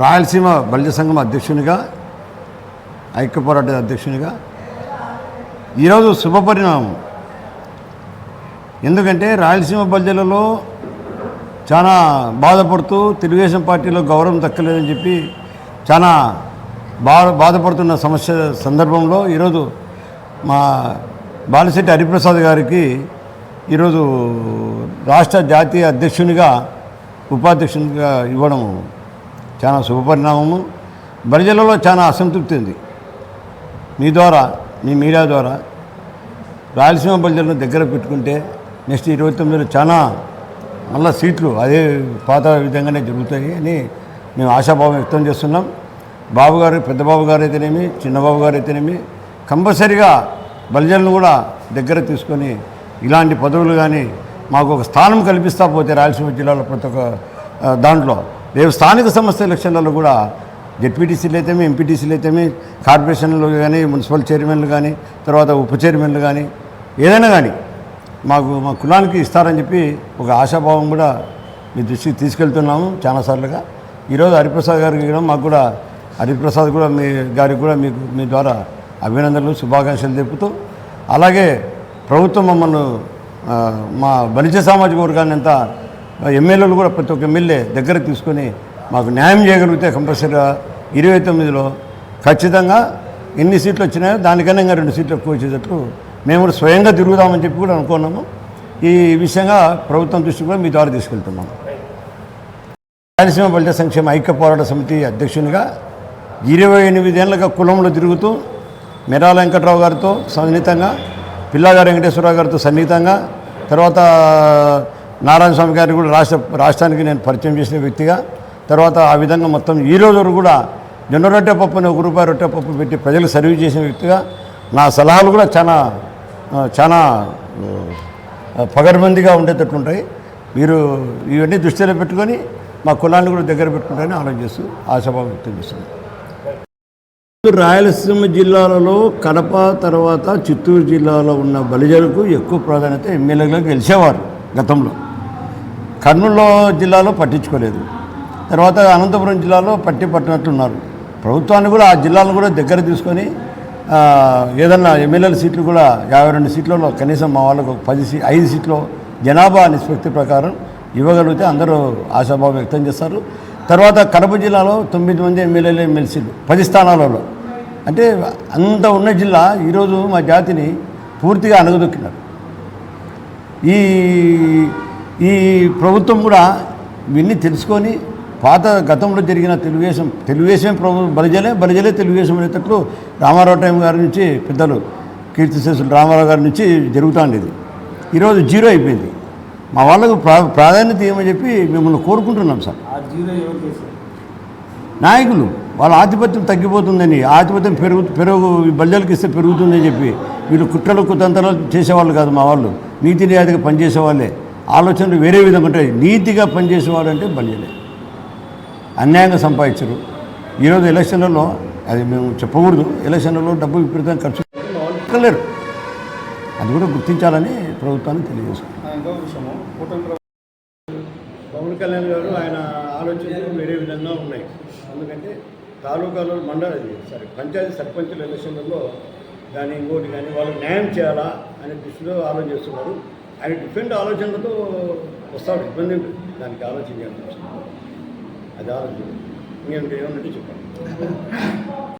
రాయలసీమ బలిజ సంఘం అధ్యక్షునిగా, ఐక్య పోరాట అధ్యక్షునిగా ఈరోజు శుభపరిణామం. ఎందుకంటే రాయలసీమ బలిజలలో చాలా బాధపడుతూ తెలుగుదేశం పార్టీలో గౌరవం దక్కలేదని చెప్పి చాలా బాధపడుతున్న సమస్య సందర్భంలో ఈరోజు మా బాలిశెట్టి హరిప్రసాద్ గారికి ఈరోజు రాష్ట్ర జాతీయ అధ్యక్షునిగా, ఉపాధ్యక్షునిగా ఇవ్వడం చాలా శుభపరిణామము. బలిజలలో చాలా అసంతృప్తి ఉంది. మీ ద్వారా, మీ మీడియా ద్వారా రాయలసీమ బలిజలను దగ్గర పెట్టుకుంటే నెక్స్ట్ 29లో చాలా మళ్ళీ సీట్లు అదే పాత విధంగానే జరుగుతాయి అని మేము ఆశాభావం వ్యక్తం చేస్తున్నాం. బాబు గారు, పెద్దబాబు గారు అయితేనేమి, చిన్నబాబు గారు అయితేనేమి కంపల్సరిగా బలిజలను కూడా దగ్గర తీసుకొని ఇలాంటి పదవులు కానీ మాకు ఒక స్థానం కల్పిస్తా పోతే రాయలసీమ జిల్లాలో ప్రతి ఒక్క దాంట్లో రేపు స్థానిక సంస్థ ఎలక్షన్లలో కూడా జెడ్పీటీసీలు అయితేమి, ఎంపీటీసీలు అయితేమి, కార్పొరేషన్లు కానీ, మున్సిపల్ చైర్మన్లు కానీ, తర్వాత ఉప చైర్మన్లు కానీ ఏదైనా కానీ మా కులానికి ఇస్తారని చెప్పి ఒక ఆశాభావం కూడా మీ దృష్టికి తీసుకెళ్తున్నాము చాలాసార్లుగా. ఈరోజు హరిప్రసాద్ గారికి కూడా మాకు కూడా హరిప్రసాద్ కూడా మీ గారికి కూడా మీ ద్వారా అభినందనలు, శుభాకాంక్షలు తెలుపుతూ, అలాగే ప్రభుత్వం మమ్మల్ని మా బలిజ సామాజిక వర్గాన్ని అంతా ఎమ్మెల్యేలు కూడా ప్రతి ఒక్క ఎమ్మెల్యే దగ్గర తీసుకొని మాకు న్యాయం చేయగలిగితే కంపల్సరీగా 29లో ఖచ్చితంగా ఎన్ని సీట్లు వచ్చినాయో దానికన్నా ఇంకా 2 సీట్లు ఎక్కువ వచ్చేటట్లు మేము కూడా స్వయంగా తిరుగుదామని చెప్పి కూడా అనుకున్నాము. ఈ విషయంగా ప్రభుత్వం దృష్టి కూడా మీ ద్వారా తీసుకెళ్తున్నాము. రాయలసీమ బలిజ సంక్షేమ ఐక్య పోరాట సమితి అధ్యక్షునిగా 28 ఏళ్ళగా కులంలో తిరుగుతూ మెరాల వెంకట్రావు గారితో సన్నిహితంగా, పిల్లగారి వెంకటేశ్వరరావు గారితో సన్నిహితంగా, తర్వాత నారాయణ స్వామి గారికి కూడా రాష్ట్రానికి నేను పరిచయం చేసిన వ్యక్తిగా, తర్వాత ఆ విధంగా మొత్తం ఈ రోజు కూడా జొన్న రొట్టె పప్పుని ₹1 రొట్టె పప్పు పెట్టి ప్రజలకు సర్వీస్ చేసిన వ్యక్తిగా నా సలహాలు కూడా చాలా పగడ్బందీగా ఉండేటట్లుంటాయి. మీరు ఇవన్నీ దృష్టిలో పెట్టుకొని మా కులాన్ని కూడా దగ్గర పెట్టుకుంటారని ఆలోచన చేస్తూ ఆశాభావం వ్యక్తం చేస్తున్నాను. రాయలసీమ జిల్లాలలో కడప తర్వాత చిత్తూరు జిల్లాలో ఉన్న బలిజలకు ఎక్కువ ప్రాధాన్యత ఎమ్మెల్యేగా గెలిచేవారు గతంలో. కర్నూలు జిల్లాలో పట్టించుకోలేదు. తర్వాత అనంతపురం జిల్లాలో పట్టినట్లున్నారు. ప్రభుత్వాన్ని కూడా ఆ జిల్లాలను కూడా దగ్గర తీసుకొని ఏదన్నా ఎమ్మెల్యేల సీట్లు కూడా 52 సీట్లలో కనీసం మా వాళ్ళకు 5 సీట్లు జనాభా నిష్పత్తి ప్రకారం ఇవ్వగలిగితే అందరూ ఆశాభావం వ్యక్తం చేస్తారు. తర్వాత కడప జిల్లాలో 9 మంది ఎమ్మెల్యేలు, ఎమ్మెల్సీలు 10 స్థానాలలో, అంటే అంత ఉన్న జిల్లా ఈరోజు మా జాతిని పూర్తిగా అణగదొక్కినారు. ఈ ప్రభుత్వం కూడా ఇవన్నీ తెలుసుకొని పాత గతంలో జరిగిన తెలుగుదేశం బలిజలే తెలుగుదేశం అనేటట్లు రామారావు టైం గారి నుంచి పెద్దలు కీర్తిశేషులు రామారావు గారి నుంచి జరుగుతుంది. ఇది ఈరోజు జీరో అయిపోయింది. మా వాళ్ళకు ప్రాధాన్యత ఏమని చెప్పి మిమ్మల్ని కోరుకుంటున్నాం సార్. నాయకులు వాళ్ళ ఆధిపత్యం తగ్గిపోతుందని, ఆధిపత్యం పెరుగు బలిజలకు ఇస్తే పెరుగుతుందని చెప్పి వీళ్ళు కుట్రలు కుతంత్రాలు చేసేవాళ్ళు కాదు. మా వాళ్ళు నీతి నిజాయితీగా పనిచేసేవాళ్ళే. ఆలోచనలు వేరే విధంగా ఉంటాయి. నీతిగా పనిచేసేవాళ్ళు అంటే బలిజలే. అన్యాయంగా సంపాదించరు. ఈరోజు ఎలక్షన్లలో అది మేము చెప్పకూడదు, ఎలక్షన్లలో డబ్బు విపరీతంగా ఖర్చు పెట్టలేరు. అది కూడా గుర్తించాలని ప్రభుత్వాన్ని తెలియజేసుకుంటాం. పవన్ కళ్యాణ్ గారు ఆయన ఆలోచనలు వేరే విధంగా ఉన్నాయి. ఎందుకంటే తాలూకాలో పంచాయతీ సర్పంచుల ఎలక్షన్లలో కానీ ఇంకోటి కానీ వాళ్ళకి న్యాయం చేయాలా అనే దృష్టిలో ఆలోచన చేస్తున్నారు. ఆయన డిఫరెంట్ ఆలోచనలతో వస్తాడు. ఇబ్బంది దానికి ఆలోచన చేయాల్సి వస్తుంది. అది ఆలోచన. ఇంకేంటి ఏమన్నట్టు చెప్పండి.